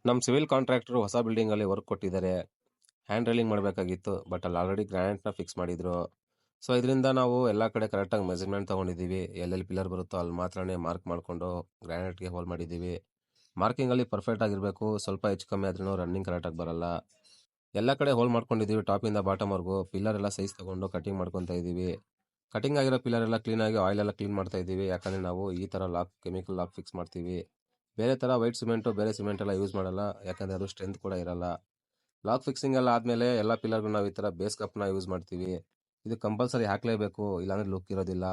ನಮ್ಮ civil contractor ಹೊಸ ಬಿಲ್ಡಿಂಗಲ್ಲಿ work ಕೊಟ್ಟಿದ್ದಾರೆ. ಹ್ಯಾಂಡ್ ರೈಲಿಂಗ್ ಮಾಡಬೇಕಾಗಿತ್ತು, ಬಟ್ ಅಲ್ಲಿ ಆಲ್ರೆಡಿ ಗ್ರಾನೈಟ್ನ ಫಿಕ್ಸ್ ಮಾಡಿದ್ರು. ಸೊ ಇದರಿಂದ ನಾವು ಎಲ್ಲ ಕಡೆ ಕರೆಕ್ಟಾಗಿ ಮೆಜರ್ಮೆಂಟ್ ತೊಗೊಂಡಿದ್ದೀವಿ. ಎಲ್ಲೆಲ್ಲಿ ಪಿಲ್ಲರ್ ಬರುತ್ತೋ ಅಲ್ಲಿ ಮಾತ್ರನೇ ಮಾರ್ಕ್ ಮಾಡಿಕೊಂಡು ಗ್ರಾನೈಟ್ಗೆ ಹೋಲ್ ಮಾಡಿದ್ದೀವಿ. ಮಾರ್ಕಿಂಗಲ್ಲಿ ಪರ್ಫೆಕ್ಟ್ ಆಗಿರಬೇಕು. ಸ್ವಲ್ಪ ಹೆಚ್ಚು ಕಮ್ಮಿ ಆದ್ರೂ ರನ್ನಿಂಗ್ ಕರೆಕ್ಟಾಗಿ ಬರಲ್ಲ. ಎಲ್ಲ ಕಡೆ ಹೋಲ್ ಮಾಡ್ಕೊಂಡಿದ್ದೀವಿ, ಟಾಪಿಂದ ಬಾಟಮ್ವರೆಗೂ. ಪಿಲ್ಲರ್ ಎಲ್ಲ ಸೈಜ್ ತೊಗೊಂಡು ಕಟಿಂಗ್ ಮಾಡ್ಕೊತಾ ಇದ್ದೀವಿ. ಕಟಿಂಗ್ ಆಗಿರೋ ಪಿಲ್ಲರ್ ಎಲ್ಲ ಕ್ಲೀನಾಗಿ ಆಯಿಲ್ ಎಲ್ಲ ಕ್ಲೀನ್ ಮಾಡ್ತಾ ಇದ್ದೀವಿ. ಯಾಕಂದರೆ ನಾವು ಈ ಥರ ಕೆಮಿಕಲ್ ಲಾಕ್ ಫಿಕ್ಸ್ ಮಾಡ್ತೀವಿ. ಬೇರೆ ಥರ ವೈಟ್ ಸಿಮೆಂಟು, ಬೇರೆ ಸಿಮೆಂಟ್ ಎಲ್ಲ ಯೂಸ್ ಮಾಡಲ್ಲ, ಯಾಕಂದರೆ ಅದು ಸ್ಟ್ರೆಂತ್ ಕೂಡ ಇರಲ್ಲ. ಲಾಕ್ ಫಿಕ್ಸಿಂಗ್ ಎಲ್ಲ ಆದಮೇಲೆ ಎಲ್ಲ ಪಿಲ್ಲರ್ಗೂ ನಾವು ಈ ಥರ ಬೇಸ್ ಕಪ್ನ ಯೂಸ್ ಮಾಡ್ತೀವಿ. ಇದು ಕಂಪಲ್ಸರಿ ಹಾಕಲೇಬೇಕು, ಇಲ್ಲಾಂದರೆ ಲುಕ್ ಇರೋದಿಲ್ಲ.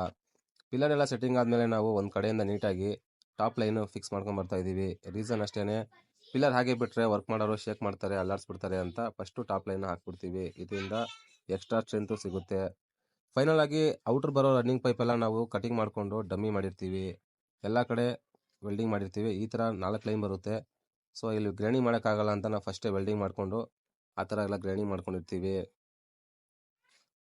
ಪಿಲ್ಲರ್ ಎಲ್ಲ ಸೆಟ್ಟಿಂಗ್ ಆದಮೇಲೆ ನಾವು ಒಂದು ಕಡೆಯಿಂದ ನೀಟಾಗಿ ಟಾಪ್ ಲೈನು ಫಿಕ್ಸ್ ಮಾಡ್ಕೊಂಡು ಬರ್ತಾ ಇದ್ದೀವಿ. ರೀಸನ್ ಅಷ್ಟೇ, ಪಿಲ್ಲರ್ ಹಾಗೆ ಬಿಟ್ಟರೆ ವರ್ಕ್ ಮಾಡೋರು ಶೇಕ್ ಮಾಡ್ತಾರೆ, ಅಲ್ಲಾಡಿಸ್ಬಿಡ್ತಾರೆ ಅಂತ ಫಸ್ಟು ಟಾಪ್ ಲೈನ್ ಹಾಕ್ಬಿಡ್ತೀವಿ. ಇದರಿಂದ ಎಕ್ಸ್ಟ್ರಾ ಸ್ಟ್ರೆಂತು ಸಿಗುತ್ತೆ. ಫೈನಲ್ ಆಗಿ ಔಟ್ರ್ ಬರೋ ರನ್ನಿಂಗ್ ಪೈಪ್ ಎಲ್ಲ ನಾವು ಕಟಿಂಗ್ ಮಾಡಿಕೊಂಡು ಡಮ್ಮಿ ಮಾಡಿರ್ತೀವಿ. ಎಲ್ಲ ಕಡೆ ವೆಲ್ಡಿಂಗ್ ಮಾಡಿರ್ತೀವಿ. ಈ ಥರ 4 ಲೈನ್ ಬರುತ್ತೆ. ಸೊ ಇಲ್ಲಿ ಗ್ರೈಂಡಿಂಗ್ ಮಾಡೋಕ್ಕಾಗಲ್ಲ ಅಂತ ನಾವು ಫಸ್ಟೇ ವೆಲ್ಡಿಂಗ್ ಮಾಡಿಕೊಂಡು ಆ ಥರ ಎಲ್ಲ ಗ್ರೈಂಡಿಂಗ್ ಮಾಡ್ಕೊಂಡಿರ್ತೀವಿ.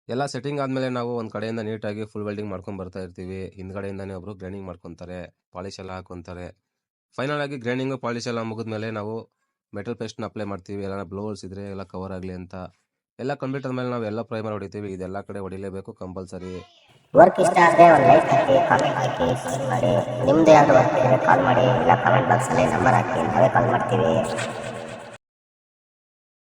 ಎಲ್ಲ ಸೆಟ್ಟಿಂಗ್ ಆದಮೇಲೆ ನಾವು ಒಂದು ಕಡೆಯಿಂದ ನೀಟಾಗಿ ಫುಲ್ ವೆಲ್ಡಿಂಗ್ ಮಾಡ್ಕೊಂಡು ಬರ್ತಾ ಇರ್ತೀವಿ. ಹಿಂದ್ಗಡೆಯಿಂದನೇ ಒಬ್ಬರು ಗ್ರೈಂಡಿಂಗ್ ಮಾಡ್ಕೊತಾರೆ, ಪಾಲಿಶ್ ಎಲ್ಲ ಹಾಕ್ಕೊತಾರೆ. ಫೈನಲ್ ಆಗಿ ಗ್ರೈಂಡಿಂಗು ಪಾಲಿಶ್ ಎಲ್ಲ ಮುಗಿದ್ಮೇಲೆ ನಾವು ಮೆಟಲ್ ಪೇಸ್ಟ್ನ ಅಪ್ಲೈ ಮಾಡ್ತೀವಿ, ಎಲ್ಲ ಬ್ಲೋಲ್ಸ್ ಇದ್ರೆ ಎಲ್ಲ ಕವರ್ ಆಗಲಿ ಅಂತ. ಎಲ್ಲ ಕಂಪ್ಲೀಟ್ ಆದಮೇಲೆ ನಾವು ಎಲ್ಲ ಪ್ರೈಮರ್ ಹೊಡಿತೀವಿ. ಇದೆಲ್ಲ ಕಡೆ ಹೊಡಿಲೇಬೇಕು, ಕಂಪಲ್ಸರಿ. ವರ್ಕ್ ಇಷ್ಟ ಆದರೆ ಒಂದು ಲೈಕ್ ಹಾಕಿ, ಕಾಮೆಂಟ್ ಹಾಕಿ, ಶೇರ್ ಮಾಡಿ. ನಿಮ್ಮದೇ ಯಾವುದು ವರ್ಕ್ ಇದ್ದರೆ ಕಾಲ್ ಮಾಡಿ, ಇಲ್ಲ ಕಾಮೆಂಟ್ ಬಾಕ್ಸಲ್ಲಿ ನಂಬರ್ ಹಾಕಿ, ನಾವೇ ಕಾಲ್ ಮಾಡ್ತೀವಿ.